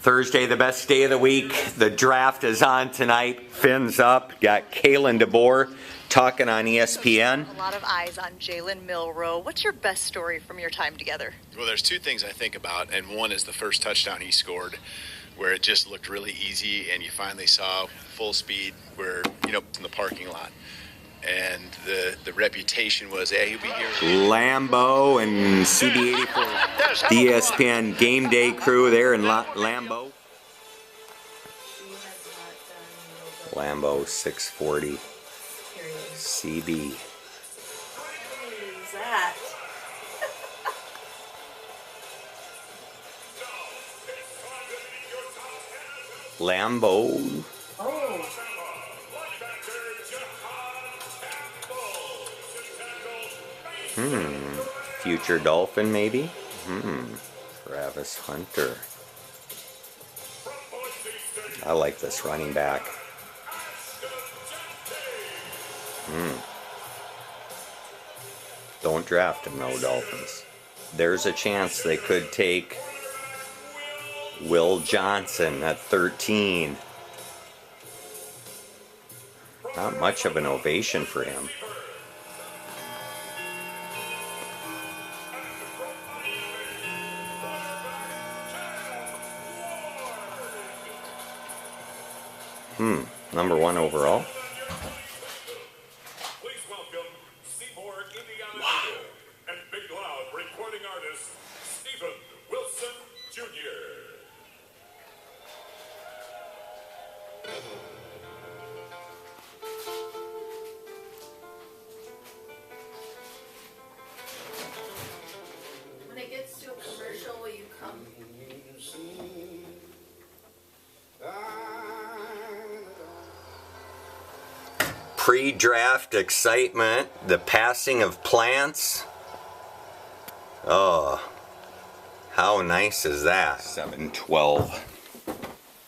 Thursday, the best day of the week. The draft is on tonight. Fins up. Got Kalen DeBoer talking on ESPN. A lot of eyes on Jalen Milroe. What's your best story from your time together? Well, there's two things I think about, and one is the first touchdown he scored, where it just looked really easy, and you finally saw full speed where, in the parking lot. And the reputation was, hey, he'll be here. Lambeau and CB84, ESPN game day crew there in Lambeau. Lambeau 640. CB. What is that? Lambeau. Oh. Future Dolphin, maybe? Travis Hunter. I like this running back. Don't draft him, no Dolphins. There's a chance they could take Will Johnson at 13. Not much of an ovation for him. Number 1 overall. Please welcome Seymour, Indiana and Big Loud recording artist Stephen Wilson Jr. When it gets to a commercial, will you come? Pre-draft excitement, the passing of plants. Oh, how nice is that? 7-12.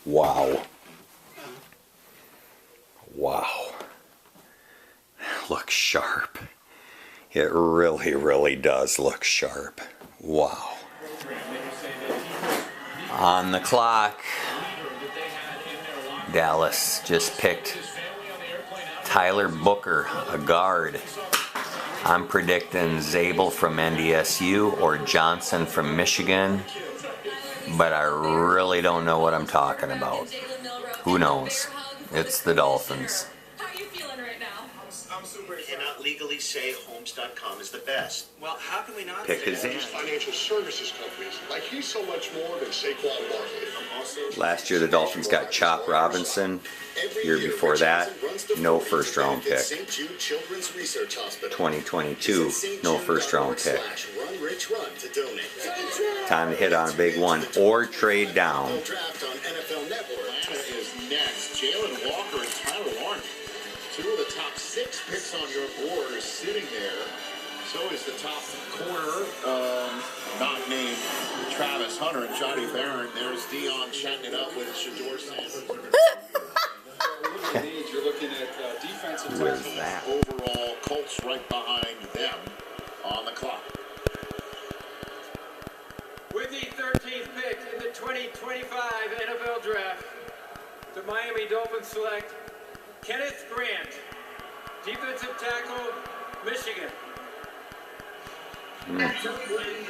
Wow. Wow. Looks sharp. It really, really does look sharp. Wow. On the clock, Dallas just picked Tyler Booker, a guard. I'm predicting Zabel from NDSU or Johnson from Michigan, but I really don't know what I'm talking about. Who knows? It's the Dolphins. How are you feeling right now? I'm super excited. You cannot legally say Homes.com is the best. Well, how can we not Pick his say in. Financial services companies. Like, he's so much more than Saquon Barkley. Last year the Dolphins got Chop Robinson. Year before that, no first round pick. 2022, no first round pick. Time to hit on a big one or trade down. Is next. Jalen Walker and Tyler Warren. 2 of the top 6 picks on your board are sitting there. So is the top corner, not named Travis Hunter and Johnny Barron. There's Dion chatting it up with Shador Sanders. You're looking at defensive tackles overall. Colts right behind them on the clock. With the 13th pick in the 2025 NFL Draft, the Miami Dolphins select Kenneth Grant, defensive tackle, Michigan.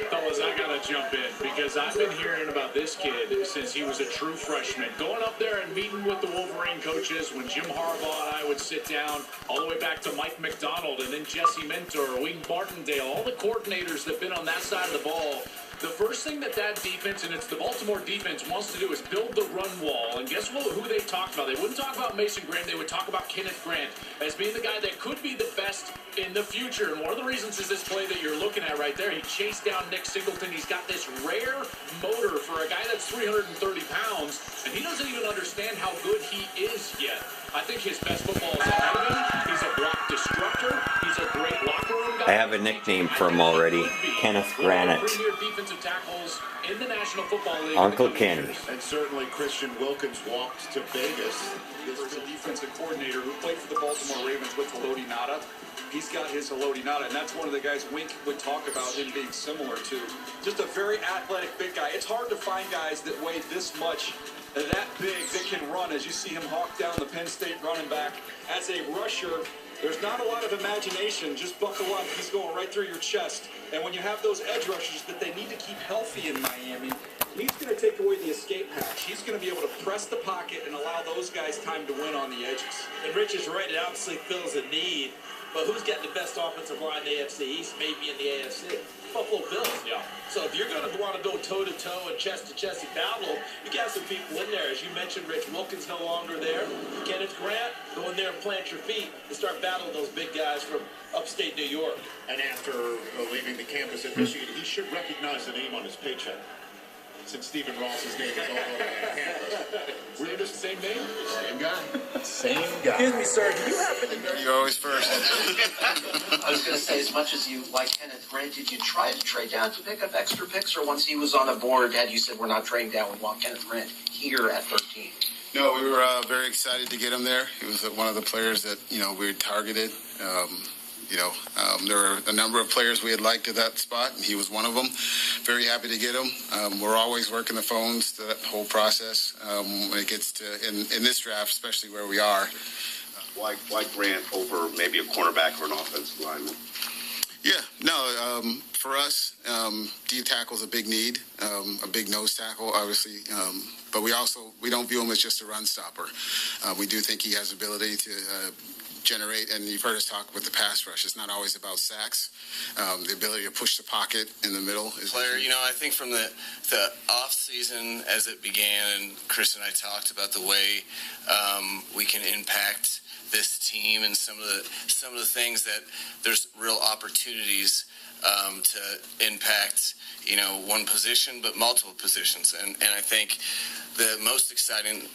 Fellas, I gotta jump in because I've been hearing about this kid since he was a true freshman. Going up there and meeting with the Wolverine coaches when Jim Harbaugh and I would sit down, all the way back to Mike McDonald and then Jesse Minter, Wing Martindale, all the coordinators that have been on that side of the ball. The first thing that defense, and it's the Baltimore defense, wants to do is build the run wall. And guess what? Who they talked about? They wouldn't talk about Mason Graham. They would talk about Kenneth Grant as being the guy that could be the best in the future. And one of the reasons is this play that you're looking at right there. He chased down Nick Singleton. He's got this rare motor for a guy that's 330 pounds, and he doesn't even understand how good he is yet. I think his best football is ahead of him. He's a block disruptor. He's a great locker room guy. I have a nickname for him already, Kenneth Granite. Premier defensive tackles in the National Football League. Uncle Kenny. And certainly Christian Wilkins walked to Vegas. There's a defensive coordinator who played for the Baltimore Ravens with Haloti Ngata. He's got his Haloti Ngata, and that's one of the guys Wink would talk about him being similar to. Just a very athletic, big guy. It's hard to find guys that weigh this much, that big, that can run, as you see him hawk down the Penn State running back. As a rusher, there's not a lot of imagination. Just buckle up. He's going right through your chest. And when you have those edge rushers that they need to keep healthy in Miami, he's going to take away the escape hatch. He's going to be able to press the pocket and allow those guys time to win on the edges. And Rich is right. It obviously fills a need. But who's got the best offensive line in the AFC East, maybe in the AFC? Buffalo Bills. Yeah. So if you're going to want to go toe-to-toe and chest-to-chest and battle, you got some people in there. As you mentioned, Rich Wilkins no longer there. Kenneth Grant, go in there and plant your feet and start battling those big guys from upstate New York. And after leaving the campus at Michigan, he should recognize the name on his paycheck, since Stephen Ross's name is all over the campus. Were you just the same name? Same guy. Same guy. Excuse me, sir. Do you happen to know? You're always first. I was going to say, as much as you like Kenneth Grant, did you try to trade down to pick up extra picks, or once he was on the board, had you said, we're not trading down, we want Kenneth Grant here at 13? No, we were very excited to get him there. He was one of the players that, we had targeted. There were a number of players we had liked at that spot, and he was one of them. Very happy to get him. We're always working the phones to that whole process when it gets to, in this draft, especially where we are. Why Grant over maybe a cornerback or an offensive lineman? Yeah, no, for us, D tackle is a big need, a big nose tackle, obviously. But we don't view him as just a run stopper. We do think he has ability to generate, and you've heard us talk with the pass rush. It's not always about sacks. The ability to push the pocket in the middle is player. I think from the off season as it began, and Chris and I talked about the way we can impact this team and some of the things that there's real opportunities to impact one position, but multiple positions. And I think the most exciting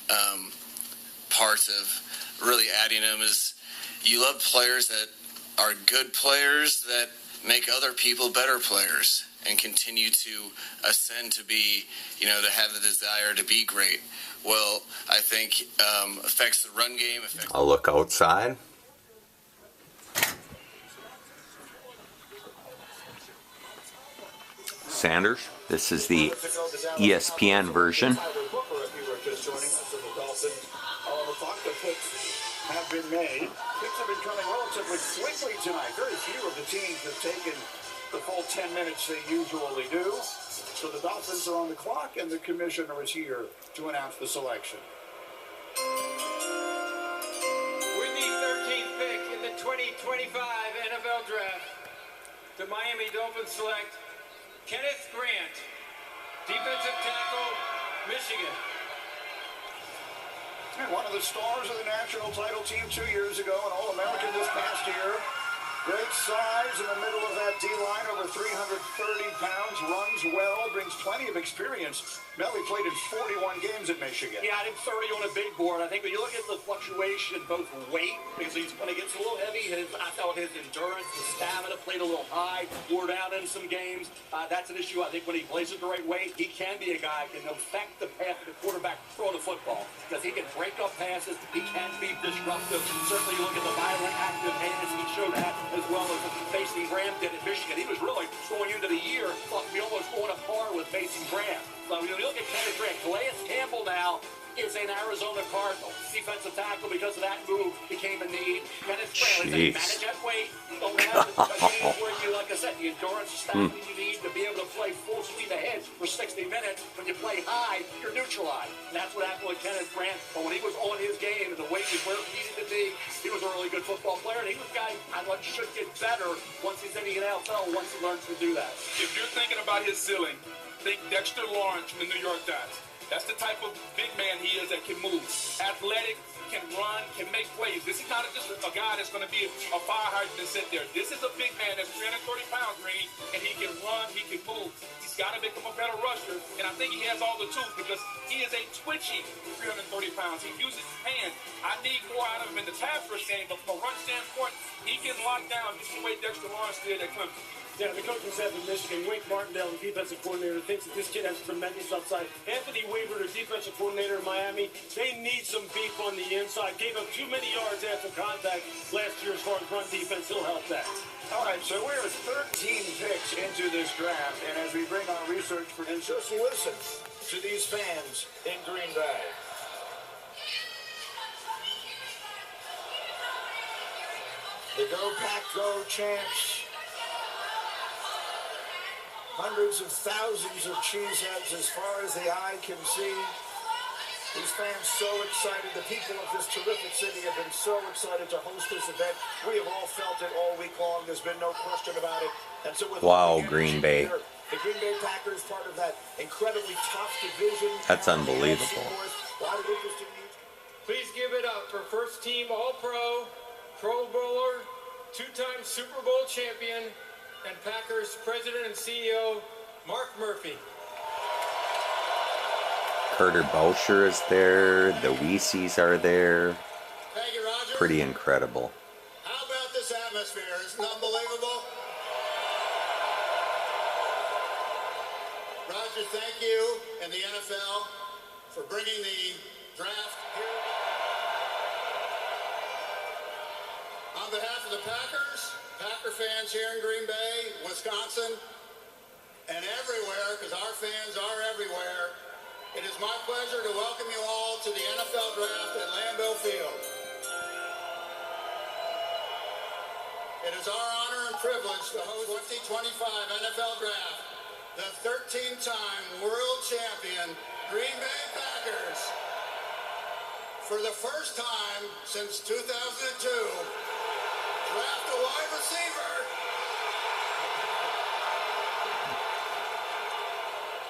parts of really adding them is you love players that are good players that make other people better players and continue to ascend to be, to have the desire to be great. Well, I think affects the run game. I'll look outside. Sanders, this is the ESPN version. Have been made. Picks have been coming relatively quickly tonight. Very few of the teams have taken the full 10 minutes they usually do. So the Dolphins are on the clock, and the commissioner is here to announce the selection. With the 13th pick in the 2025 NFL Draft, the Miami Dolphins select Kenneth Grant, defensive tackle, Michigan. And one of the stars of the national title team 2 years ago, an All-American this past year. Great size in the middle of that D-line, over 330 pounds, runs well, brings plenty of experience. Mel, he played in 41 games at Michigan. Yeah, I think 30 on a big board. I think when you look at the fluctuation, both weight, because when he gets a little heavy, I thought his endurance, his stamina played a little high, wore down in some games. That's an issue. I think when he plays at the right weight, he can be a guy who can affect the path of the quarterback throwing the football, because he can break up passes, he can be disruptive. Certainly you look at the violent, active hands, he showed that, as well as Mason Graham did at Michigan. He was really, going into the year, thought to be almost going to par with Mason Graham. So when you look at Kenneth Grant, Calais Campbell now is an Arizona Cardinal. Defensive tackle, because of that move, became a need. Kenneth Grant, they manage that weight. You don't have the where you, like I said, the endurance stamina you need to be able to play full speed ahead for 60 minutes. When you play high, you're neutralized. And that's what happened with Kenneth Grant. But when he was on his game and the weight was where it needed to be, he was a really good football player. And he was a guy I thought should get better once he's in the NFL, once he learns to do that. If you're thinking about his ceiling, think Dexter Lawrence from the New York Giants. That's the type of big man he is that can move. Athletic, can run, can make plays. This is not just a guy that's going to be a fire hydrant and sit there. This is a big man that's 330 pounds, Green, and he can run, he can move. He's got to become a better rusher, and I think he has all the tools because he is a twitchy 330 pounds. He uses his hands. I need more out of him in the pass rush game, but from a run standpoint, he can lock down just the way Dexter Lawrence did at Clemson. Yeah, the coaching staff in Michigan, Wink Martindale, the defensive coordinator, thinks that this kid has tremendous upside. Anthony Weaver, the defensive coordinator in Miami, they need some beef on the inside. Gave up too many yards after contact last year as far as run defense. He'll help that. All right, so we're 13 picks into this draft, and as we bring our research producer, just listen to these fans in Green Bay. The Go Pack Go chants. Hundreds of thousands of cheeseheads as far as the eye can see. These fans so excited. The people of this terrific city have been so excited to host this event. We have all felt it all week long. There's been no question about it. And so with wow, Green Bay. Here, the Green Bay Packers, part of that incredibly tough division. That's unbelievable. Please give it up for first team All-Pro, Pro Bowler, two-time Super Bowl champion, and Packers president and CEO, Mark Murphy. Carter Boucher is there. The Weeseys are there. Thank you, Roger. Pretty incredible. How about this atmosphere? Isn't it unbelievable? Roger, thank you and the NFL for bringing the draft here. On behalf of the Packers, Packer fans here in Green Bay, Wisconsin, and everywhere, because our fans are everywhere, it is my pleasure to welcome you all to the NFL Draft at Lambeau Field. It is our honor and privilege to host the 2025 NFL Draft, the 13-time world champion Green Bay Packers. For the first time since 2002, draft a wide receiver.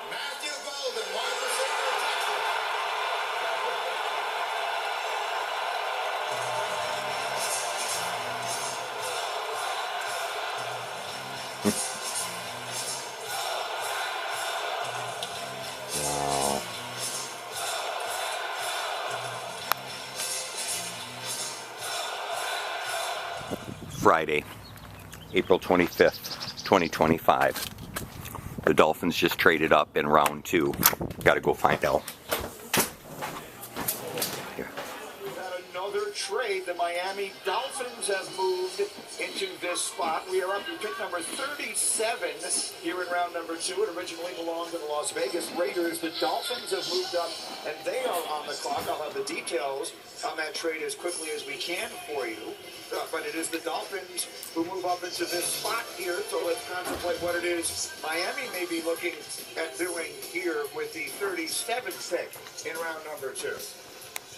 Matthew Golden, wide receiver of Texas. Wow. Friday, April 25th, 2025. The Dolphins just traded up in round 2. Got to go find out. Another trade. The Miami Dolphins have moved into this spot. We are up to pick number 37 here in round number 2. It originally belonged to the Las Vegas Raiders. The Dolphins have moved up, and they are on the clock. I'll have the details on that trade as quickly as we can for you. But it is the Dolphins who move up into this spot here. So let's contemplate what it is Miami may be looking at doing here with the 37th pick in round number 2.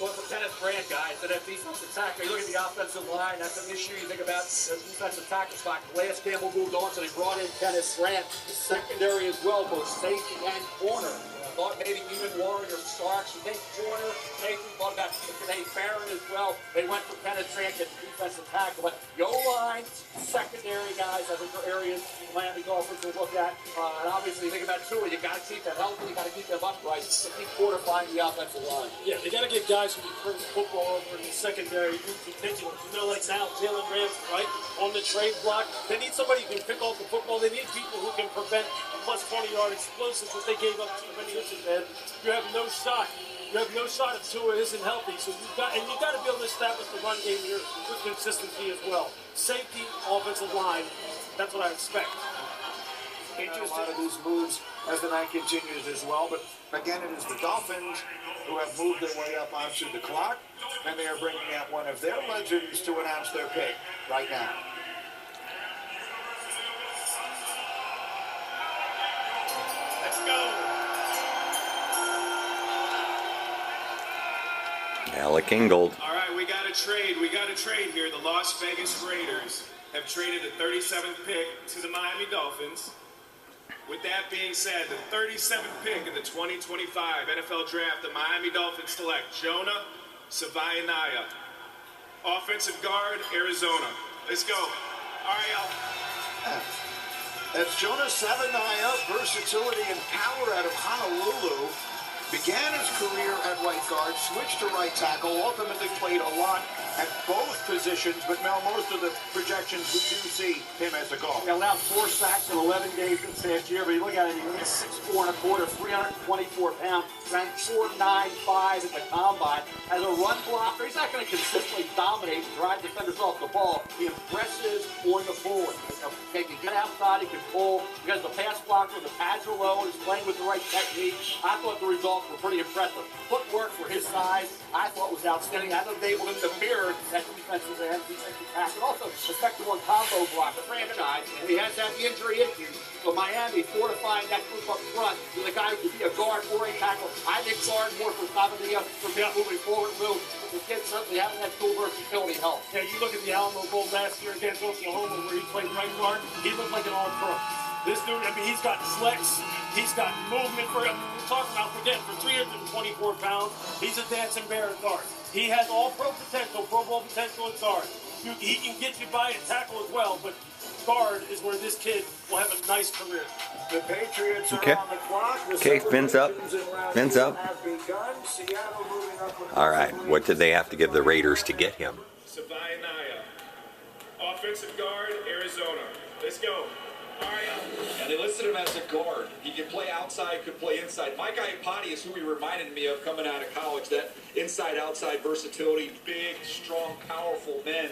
Well, for Kenneth Grant, guys, that defensive tackle, you look at the offensive line, that's an issue. You think about the defensive tackle spot. Last Campbell moved on, so they brought in Kenneth Grant. Secondary as well, both safety and corner. Thought maybe even Warren or Starks. You think corner, safety, thought about Janae Barron as well. They went for Kenneth Grant, get the defensive tackle. But the O-line, secondary guys, I think are areas Miami Dolphins will look at. And obviously, you think about Tua, you got to keep them healthy, you got to keep them upright to keep fortifying the offensive line. Yeah, they got to get guys who can bring the football over in the secondary. Like now, Jalen Ramsey, right, on the trade block. They need somebody who can pick off the football. They need people who can prevent plus 20-yard explosives that they gave up too many inches, man. You have no shot. You have no shot if Tua isn't healthy. So you've got to be able to establish the run game here with consistency as well. Safety, offensive line. That's what I expect. Interesting. A lot of these moves as the night continues as well. But again, it is the Dolphins who have moved their way up onto the clock, and they are bringing out one of their legends to announce their pick right now. Let's go. Alec Ingold. All right, we got a trade. We got a trade here. The Las Vegas Raiders have traded the 37th pick to the Miami Dolphins. With that being said, the 37th pick in the 2025 NFL Draft, the Miami Dolphins select Jonah Savaiinaea, offensive guard, Arizona. Let's go. All right, y'all. That's Jonah Savaiinaea, versatility and power out of Honolulu. Began his career at right guard, switched to right tackle, ultimately played a lot at both positions, but now most of the projections we do see him as a guard. He allowed 4 sacks in 11 games this past year, but you look at it, he's 6'4" and a quarter, 324 pounds, ran 4.95 at the combine. As a run blocker, he's not going to consistently dominate and drive defenders off the ball. He impresses on the forward. He can get outside, he can pull. Because the pass blocker, the pads are low, he's playing with the right technique. I thought the results were pretty impressive. Footwork for his size, I thought was outstanding. I thought they were able to mirror that defensive end, defensive pass, and also effective on combo block, the franchise. And he has that injury issue. So Miami fortifying that group up front with a guy who could be a guard or a tackle. I think guard more for Savania for moving forward, Lou. The kid certainly having that dual versatility helps. Yeah, you look at the Alamo Bowl last year against Oklahoma where he played right guard, he looked like an all-pro. This dude, I mean, he's got flex, he's got movement for him. We're talking about, again, for 324 pounds, he's a dancing bear at guard. He has all-pro potential, Pro Bowl potential at guard. He can get you by and tackle as well, but guard is where this kid will have a nice career. The Patriots are on the clock. Okay, fins up. Fins up. All right, what did they have to give the Raiders to get him? Savaianaya, offensive guard, Arizona. Let's go. And they listed him as a guard. He can play outside, could play inside. Mike Iapati is who he reminded me of coming out of college. That inside-outside versatility, big, strong, powerful men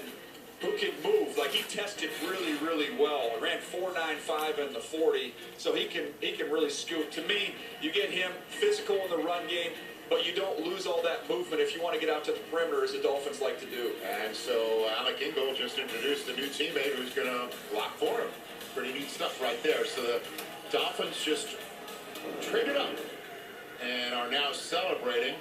who can move. Like, he tested really, really well. Ran 4.95 in the 40, so he can really scoot. To me, you get him physical in the run game, but you don't lose all that movement if you want to get out to the perimeter, as the Dolphins like to do. And so Alec Ingold just introduced a new teammate who's going to block for him. Pretty neat stuff right there. So the Dolphins just traded up and are now celebrating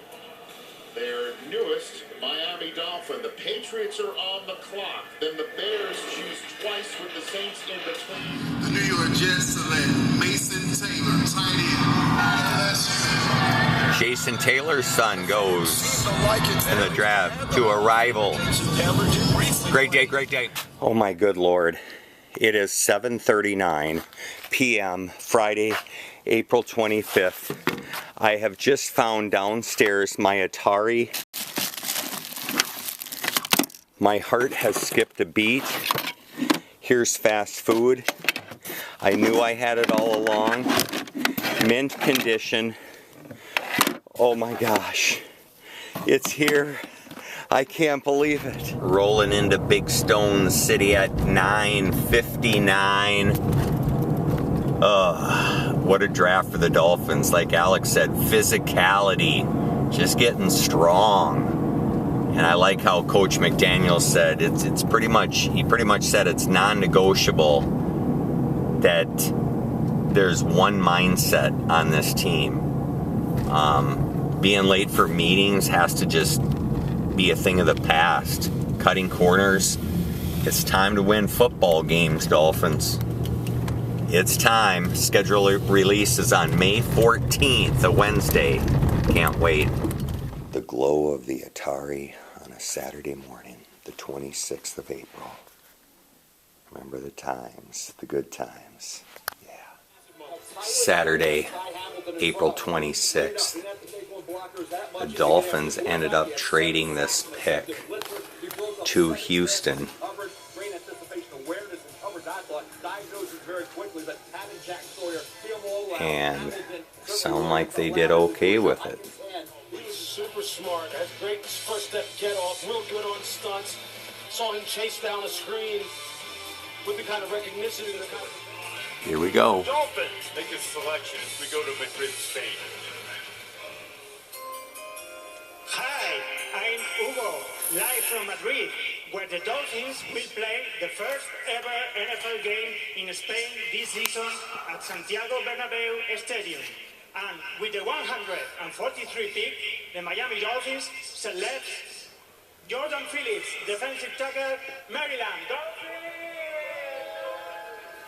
their newest Miami Dolphin. The Patriots are on the clock. Then the Bears choose twice with the Saints in between. The New York Jets select Mason Taylor, tight end. Jason Taylor's son goes in the draft to a rival. Great day, great day. Oh my good Lord. It is 7:39 p.m. Friday, April 25th. I have just found downstairs my Atari. My heart has skipped a beat. Here's fast food. I knew I had it all along. Mint condition. Oh my gosh. It's here. I can't believe it. Rolling into Big Stone City at 9:59. What a draft for the Dolphins. Like Alex said, physicality, just getting strong. And I like how Coach McDaniel said it's pretty much, he pretty much said it's non-negotiable that there's one mindset on this team. Being late for meetings has to just be a thing of the past. Cutting corners. It's time to win football games, Dolphins. It's time. Schedule release is on May 14th, a Wednesday. Can't wait. The glow of the Atari on a Saturday morning, the 26th of April. Remember the times, the good times. Yeah. Saturday, April 26th. The Dolphins ended up trading this pick to Houston. And sound like they did okay with it. He's super smart. Has great first step get off. Real good on stunts. Saw him chase down a screen with the kind of recognition. Here we go. Dolphins make a selection as we go to Madrid, Spain. Hi, I'm Hugo, live from Madrid, where the Dolphins will play the first ever NFL game in Spain this season at Santiago Bernabeu Stadium. And with the 143 pick, the Miami Dolphins select Jordan Phillips, defensive tackle, Maryland Dolphins.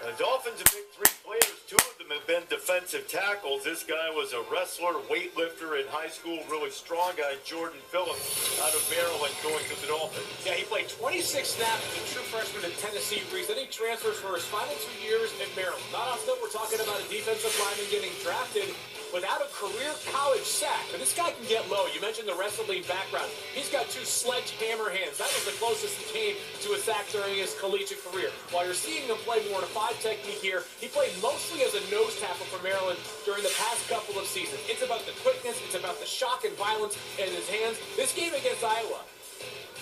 The Dolphins have picked 3 players. 2 of them have been defensive tackles. This guy was a wrestler, weightlifter in high school, really strong guy, Jordan Phillips, out of Maryland, going to the Dolphins. Yeah, he played 26 snaps as a true freshman in Tennessee Breeze. Then he transfers for his final 2 years in Maryland. Not often we're talking about a defensive lineman getting drafted without a career career college sack. But this guy can get low. You mentioned the wrestling background. He's got 2 sledgehammer hands. That was the closest he came to a sack during his collegiate career. While you're seeing him play more in a 5 technique here, he played mostly as a nose tackle for Maryland during the past couple of seasons. It's about the quickness. It's about the shock and violence in his hands. This game against Iowa,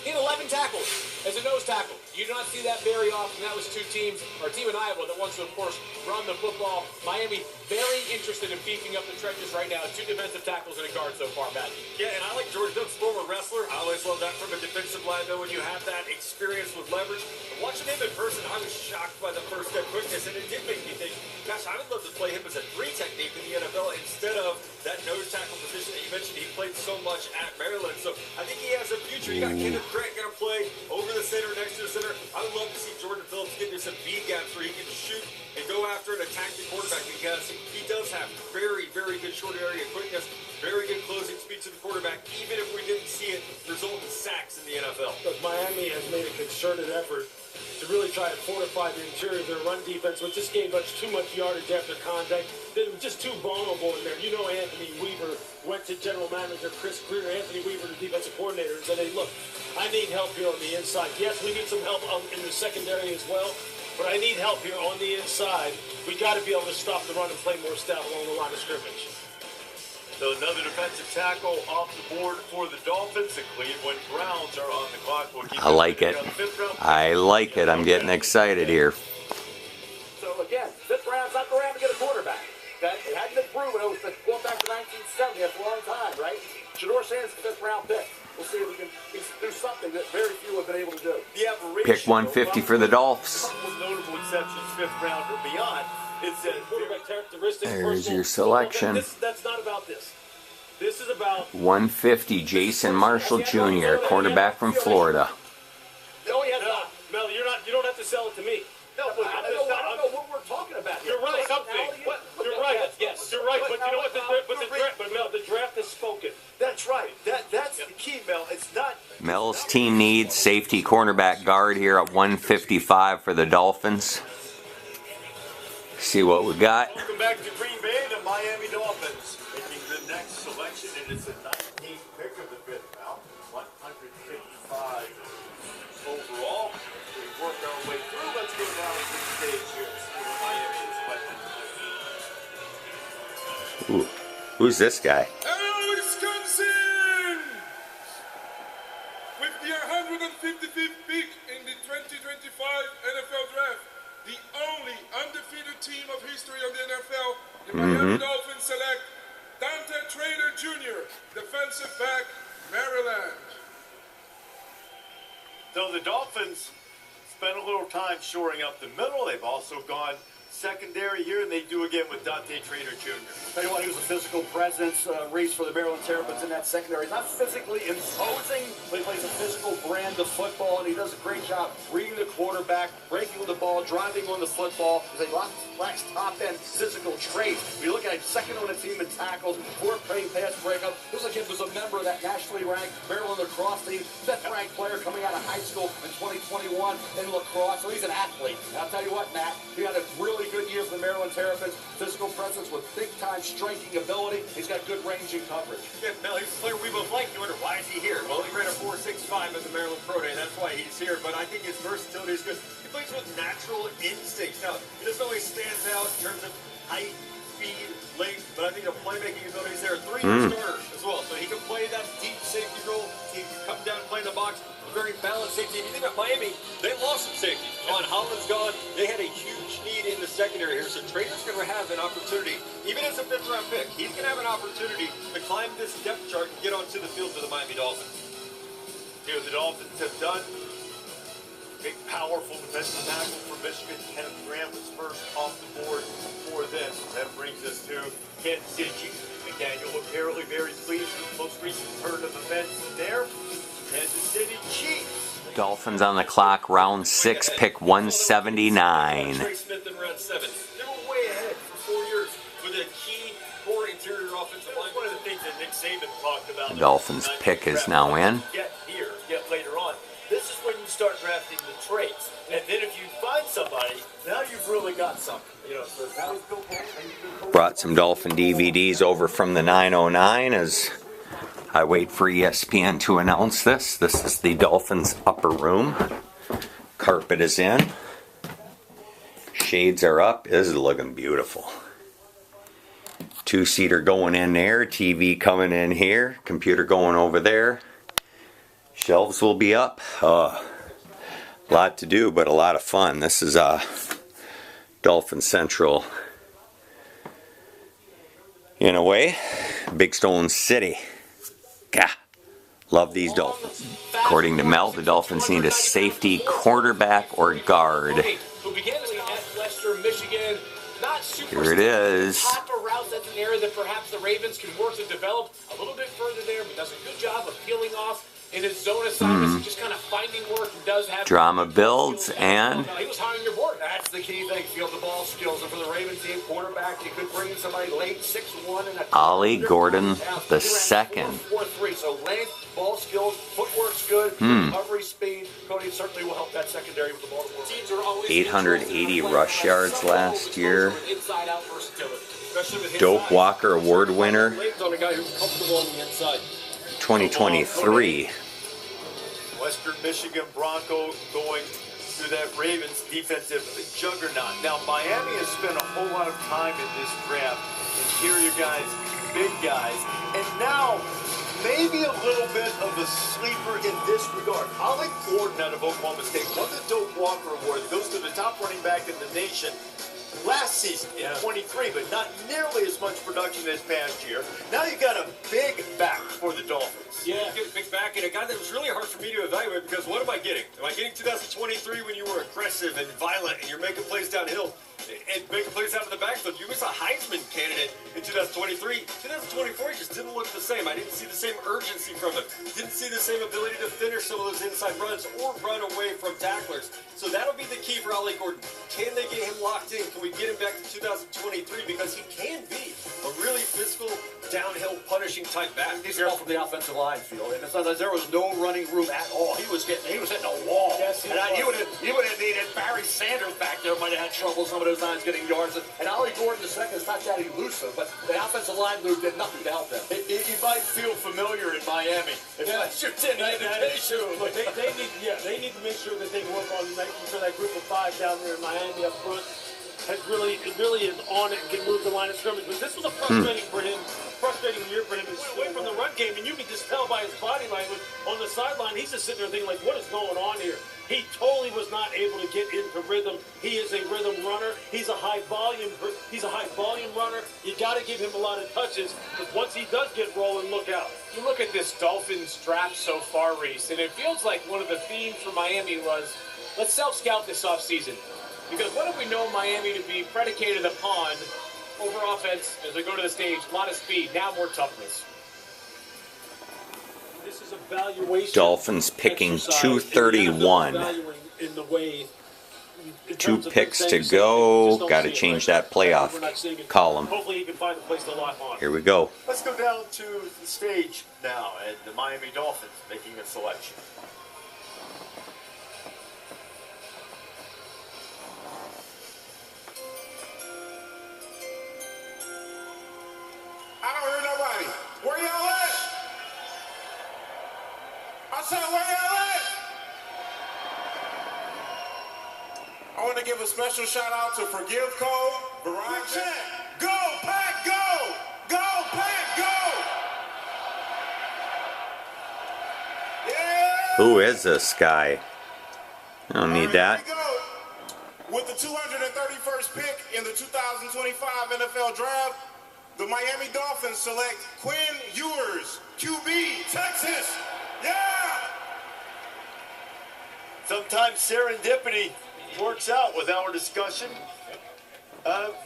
he had 11 tackles as a nose tackle. You do not see that very often. That was 2 teams, or a team in Iowa that wants to, of course, run the football. Miami very interested in beefing up the trenches right now. 2 defensive tackles and a guard so far, Matt. Yeah, and I like George Doug's former wrestler. I always love that from a defensive lineman when you have that experience with leverage. But watching him in person, I was shocked by the first step quickness, and it did make me think, gosh, I would love to play him as a 3 technique in the NFL instead of that nose tackle position that you mentioned. He played so much at Maryland, so I think he has a future. You got Kenneth Grant going to play over the center, next to the center. I would love to see Jordan Phillips get into some B gaps where he can shoot and go after and attack the quarterback, because he does have very, very good short area quickness, very good closing speed to the quarterback, even if we didn't see it result in sacks in the NFL. Look, Miami has made a concerted effort to really try to fortify the interior of their run defense, which just gave us too much yardage after contact. They were just too vulnerable in there. You know, Anthony Weaver went to general manager Chris Greer, Anthony Weaver, the defensive coordinator, and said, hey, look, I need help here on the inside. Yes, we need some help in the secondary as well, but I need help here on the inside. We got to be able to stop the run and play more stout along the line of scrimmage. So another defensive tackle off the board for the Dolphins. The Cleveland Browns are on the clock. We'll keep I like it. I like it. I'm getting excited here. So again, 5th round's not the round to get a quarterback. Okay? It hadn't been proven. It was going back to 1970. That's a long time, right? Shador Sanders' 5th round pick. We'll see if we can do something that very few have been able to do. Pick 150 for the Dolphins. Notable exceptions, 5th round or beyond. It's quarterback characteristics. There's your selection. That's not about this. This is about 150, Jason Marshall Jr., quarterback from Florida. No, he has not. Mel, you don't have to sell it to me. No, I don't know what we're talking about here. You're right. You're right. Yes, you're right. But you know what? But Mel, the draft has spoken. That's right. That's the key, Mel. It's not. Mel's team needs safety, cornerback, guard here at 155 for the Dolphins. See what we got. Welcome back to Green Bay, the Miami Dolphins. Making the next selection, and it's a 19th pick of the 5th round, 155 overall. We work our way through. Let's go down to the stage here and see what Miami is playing. Ooh, who's this guy? Wisconsin! With the 155th pick in the 2025 NFL Draft, the only undefeated team of history of the NFL, the Miami Dolphins select Dante Trader Jr., defensive back, Maryland. So the Dolphins spent a little time shoring up the middle. They've also gone secondary here, and they do again with Dante Trader Jr. Tell you what, he was a physical presence, race for the Maryland Terrapins in that secondary. He's not physically imposing, but he plays a physical brand of football, and he does a great job reading the quarterback, breaking with the ball, driving on the football. He lacks top-end physical traits. When you look at him, second on the team in tackles, 4 pass breakup. Looks like he was a member of that nationally ranked Maryland lacrosse team, 5th-ranked player coming out of high school in 2021 in lacrosse. So he's an athlete. And I'll tell you what, Matt, he had a really good year for the Maryland Terrapins. Physical presence with big-time striking ability. He's got good range and coverage. Yeah, Mel, he's a player we both like. You wonder, why is he here? Well, he ran a 4.65 at the Maryland Pro Day. That's why he's here. But I think his versatility is good. He plays with natural instincts. Now, he doesn't always stand out in terms of height, speed, length, but I think the playmaking ability is there. 3 starters as well. So he can play that deep safety role. He can come down and play in the box. Very balanced safety. If you think about Miami, they lost some safety. John Holland's gone. They had a huge need in the secondary here. So Trader's going to have an opportunity, even as a 5th round pick, he's going to have an opportunity to climb this depth chart and get onto the field for the Miami Dolphins. Here the Dolphins have done. Big, powerful defensive tackle for Michigan. Kenneth Grant was first off the board for this. That brings us to Kansas City Chiefs. McDaniel apparently very pleased with the most recent turn of events there. Kansas City Chiefs. Dolphins on the clock, round 6, pick 179. Trey Smith in round 7. They were way ahead for 4 years with a key core interior offensive line. One of the things that Nick Saban talked about. Dolphins pick is now in. Get later on. This is when you start drafting the traits. And then if you find somebody now you've really got something. You know, so now he's built. Brought some Dolphin DVDs over from the 909 as I wait for ESPN to announce this. This is the Dolphins upper room. Carpet is in. Shades are up. This is looking beautiful. Two-seater going in there. TV coming in here. Computer going over there. Shelves will be up. A lot to do, but a lot of fun. This is Dolphin Central. In a way, Big Stone City. Yeah, love these Dolphins. According to Mel, the Dolphins need a safety, quarterback, or guard. Who began at Western Michigan. Not super Here it is. Top of routes. That's an area that perhaps the Ravens can work to develop a little bit further there, but does a good job of peeling off in his zone assignments and just kind of finding work and does have Drama builds and he was high on your board. That's the key thing, field the ball skills. And for the Ravens team, quarterback, you could bring in somebody late, 6'1", and Ollie Gordon the second. 4-3, so length, ball skills, footwork's good, recovery speed. Cody certainly will help that secondary with the ball. Teams are always 880 rush yards last year. Inside out versatility. Doak Walker Award winner. On a guy who's comfortable on the inside. 2023. Western Michigan Bronco going through that Ravens defensive juggernaut. Now, Miami has spent a whole lot of time in this draft. Interior guys, big guys, and now maybe a little bit of a sleeper in this regard. Ollie Gordon out of Oklahoma State won the Doak Walker Award. Goes to the top running back in the nation last season in 23, but not nearly as much production this past year. Now you got a big back for the Dolphins. Yeah, big back, and a guy that was really hard for me to evaluate because what am I getting? Am I getting 2023 when you were aggressive and violent and you're making plays downhill and making plays out of the backfield? You was a Heisman candidate in 2023. 2024 just didn't look the same. I didn't see the same urgency from him. Didn't see the same ability to finish some of those inside runs or run away from tacklers. So that'll be the key for Ollie Gordon. Can they get him locked in? Can we get him back to 2023? Because he can be a really physical, downhill, punishing type back. He's all from the offensive line field, and sometimes there was no running room at all. He was hitting a wall. Yes, and he would have needed Barry Sanders back there. Might have had trouble some of those times getting yards. And Ollie Gordon the second is not that elusive, but the offensive line move did nothing to help them. He might feel familiar in Miami. If that's your indication. Look, they need to make sure that they work on making sure that group of five down there in Miami up front really is on it and can move the line of scrimmage. But this was a frustrating year for him. He's away from the run game, and you can just tell by his body language on the sideline. He's just sitting there thinking, like, what is going on here? He totally was not able to get into rhythm. He is a rhythm runner. He's a high volume runner. You got to give him a lot of touches because once he does get rolling, look out. You look at this Dolphins draft so far, Reese, and it feels like one of the themes for Miami was, let's self-scout this offseason. Because what if we know Miami to be predicated upon over offense as they go to the stage, a lot of speed, now more toughness. This is a valuation. Dolphins picking 231. In the way, 2 picks to go. Got to change that playoff column. Hopefully he can find a place to lock on. Here we go. Let's go down to the stage now and the Miami Dolphins making a selection. I don't hear nobody. Where y'all at? I said, where y'all at? I want to give a special shout out to Forgive Code, Verizon. Go, Pack, go! Go, Pack, go! Yeah! Who is this guy? I don't need that. Here we go. With the 231st pick in the 2025 NFL Draft, the Miami Dolphins select Quinn Ewers, QB, Texas. Yeah! Sometimes serendipity works out with our discussion.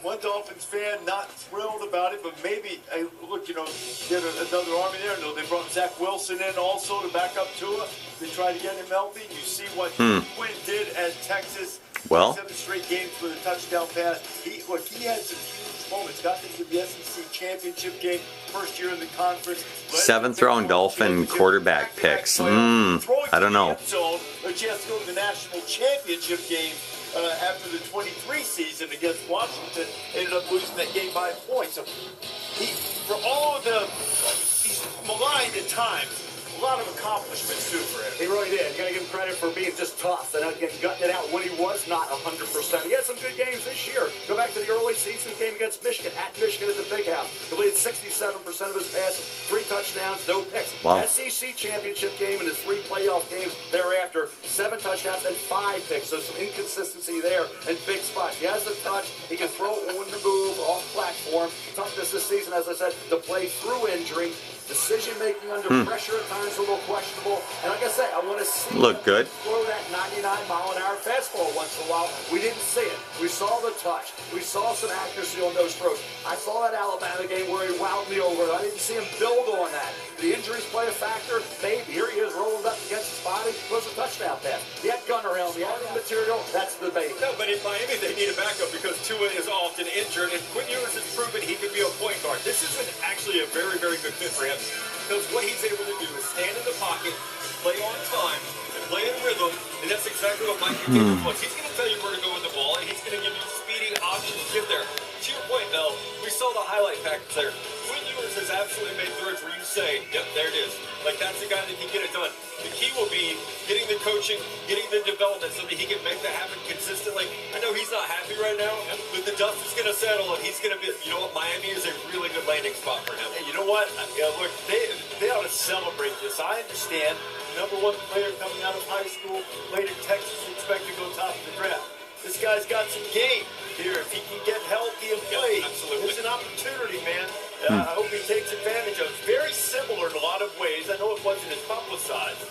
One Dolphins fan not thrilled about it, but maybe, look, get another army there. No, they brought Zach Wilson in also to back up Tua. They tried to get him healthy. You see what Quinn did at Texas. Well, 7 straight games with a touchdown pass. He had some huge moments. Got them to the SEC championship game, first year in the conference. 7th round Dolphin quarterback picks. I don't know. A chance to go to the national championship game after the 23 season against Washington, ended up losing that game by a point. So for all of he's maligned at times. A lot of accomplishments, too, for him. He really did. You got to give him credit for being just tough and gutting it out when he was not 100%. He had some good games this year. Go back to the early season game against Michigan, at Michigan at the Big House. Completed 67% of his passes, 3 touchdowns, no picks. Wow. SEC championship game and his 3 playoff games thereafter, 7 touchdowns and 5 picks. So some inconsistency there and big spots. He has the touch. He can throw on the move, off platform. Toughness this season, as I said, to play through injury. Decision-making under pressure at times a little questionable. And like I said, I want to see Look good. throw that 99-mile-an-hour fastball once in a while. We didn't see it. We saw the touch. We saw some accuracy on those throws. I saw that Alabama game where he wowed me over. I didn't see him build on that. The injuries play a factor. Maybe. Here he is rolling up against his body. Throws a touchdown pass. He had gun around. He had the material. That's the debate. No, but in Miami, they need a backup because Tua is often injured, and Quinn Ewers has proven he could be a point guard. This isn't actually a very, very good fit for him because what he's able to do is stand in the pocket, play on time, and play in rhythm, and that's exactly what Mike McDaniel wants. He's going to tell you where to go with the ball, and he's going to give you speedy options to get there. To your point, Mel, we saw the highlight package there. Quinn Ewers has absolutely made throws where you say, yep, there it is. Like, that's the guy that can get it done. The key will be getting the coaching, getting the development so that he can make that happen consistently. I know he's not happy right now, but the dust is going to settle, and he's going to be, you know what, Miami is a really good landing spot for him. And you know what? Look, they ought to celebrate this. I understand. #1 player coming out of high school, played in Texas, expected to go top of the draft. This guy's got some game here. If he can get healthy and play, there's an opportunity, man. I hope he takes advantage of it. Very similar in a lot of ways. I know it wasn't as publicized,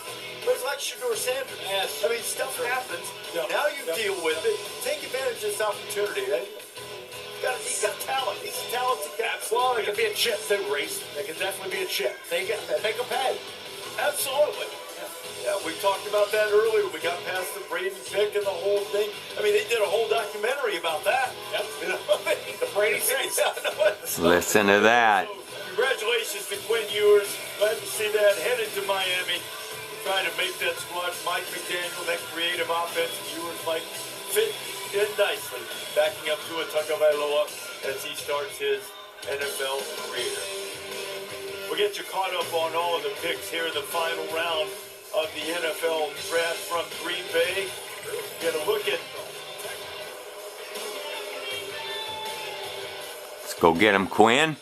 but it's like Shedeur Sanders. Yes. I mean, stuff happens. Now you deal with it. Take advantage of this opportunity. He's got talent. He's a talented guy. Well, it could be a chip, too, Reese. It could definitely be a chip. Make him pay. Absolutely. Yeah, we talked about that earlier. We got past the Brady pick and the whole thing. I mean, they did a whole documentary about that. Yep. You know, the Brady thing. Listen to that. Congratulations to Quinn Ewers. Glad to see that. Headed to Miami. Trying to make that squad. Mike McDaniel, that creative offense. Ewers might fit in nicely. Backing up to a Tagovailoa as he starts his NFL career. We'll get you caught up on all of the picks here in the final round of the NFL draft from Green Bay. Get a look at. Let's go get him, Quinn.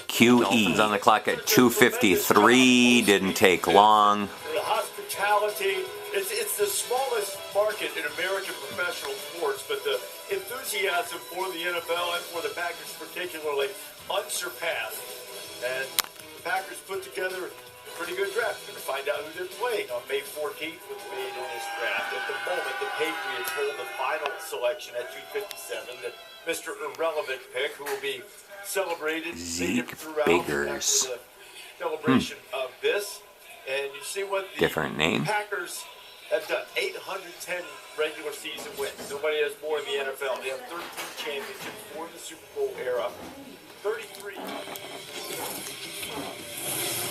QE's on the clock at 2:53. Didn't take long. The hospitality. It's the smallest market in American professional sports, but the enthusiasm for the NFL and for the Packers particularly unsurpassed. And the Packers put together a pretty good draft. We're going to find out who they're playing on May 14th was made in this draft. At the moment, the Patriots hold the final selection at 257. The Mr. Irrelevant pick, who will be celebrated throughout Biggers. after the celebration of this. And you see what the Different name. Packers have done. 810 regular season wins. Nobody has more in the NFL. They have 13 championships for the Super Bowl era. 33.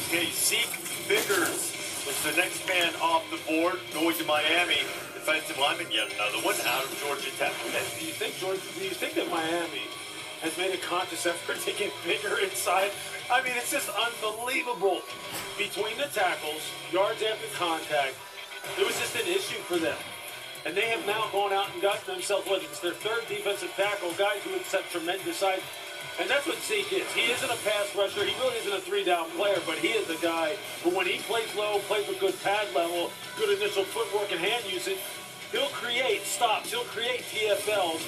Okay, Zeke Biggers was the next man off the board, going to Miami. Defensive lineman, yet another one out of Georgia Tech. Do you think that Miami has made a conscious effort to get bigger inside? I mean, it's just unbelievable. Between the tackles, yards after contact, it was just an issue for them. And they have now gone out and gotten themselves, whether it's their third defensive tackle, guys who have set tremendous size. And that's what Zeke is. He isn't a pass rusher. He really isn't a three-down player, but he is the guy who, when he plays low, plays with good pad level, good initial footwork and hand usage, he'll create stops. He'll create TFLs.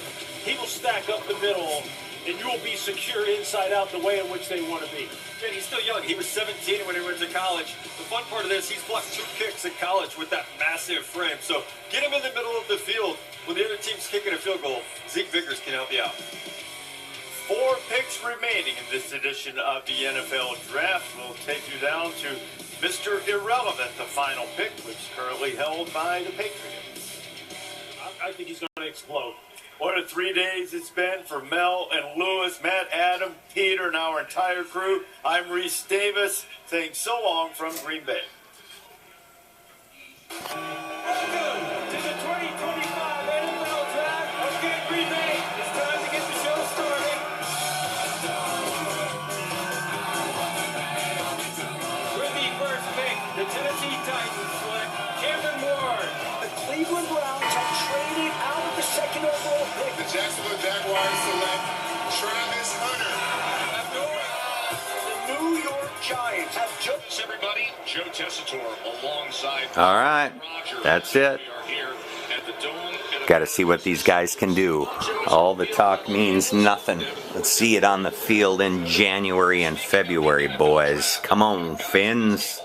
He will stack up the middle, and you will be secure inside out the way in which they want to be. And he's still young. He was 17 when he went to college. The fun part of this, he's blocked 2 kicks in college with that massive frame. So get him in the middle of the field when the other team's kicking a field goal. Zeke Biggers can help you out. 4 picks remaining in this edition of the NFL Draft. We'll take you down to Mr. Irrelevant, the final pick, which is currently held by the Patriots. I think he's going to explode. What a 3 days it's been for Mel and Lewis, Matt, Adam, Peter, and our entire crew. I'm Reese Davis saying so long from Green Bay. Welcome to the 2025 NFL The Tennessee Titans select Cameron Ward. The Cleveland Browns have traded out of the second overall pick. The Jacksonville Jaguars select Travis Hunter. The New York Giants have just... Everybody, Joe Tessitore alongside. All right, that's it. Got to see what these guys can do. All the talk means nothing. Let's see it on the field in January and February, boys. Come on, Fins.